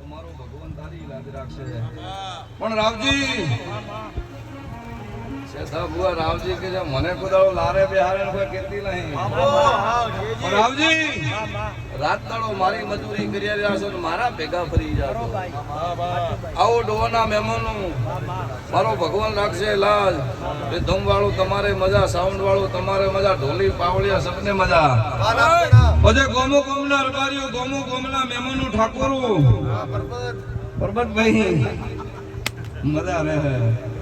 તમારો ભગવાન તારી લાજ રાખશે પણ રાવજી સેઠા બુઆ રાવજી કે જે મને કોદાળો લારે બેહારે કોઈ કહેતી નહીં પણ રાવજી રાત દાડો મારી મજૂરી કરી રહ્યા છો મારા ભેગા ફરી જાઓ આવો ડોના મહેમાનો મારો ભગવાન રાખશે લાજ એ ધમ વાળું તમારે મજા સાઉન્ડ વાળું તમારે મજા ઢોલી પાવળિયા સબને મજા બધે ગોમો ગોમના રબારીઓ ગોમો ગોમના મહેમાનો ઠાકોરો પરબતભાઈ મજા રહે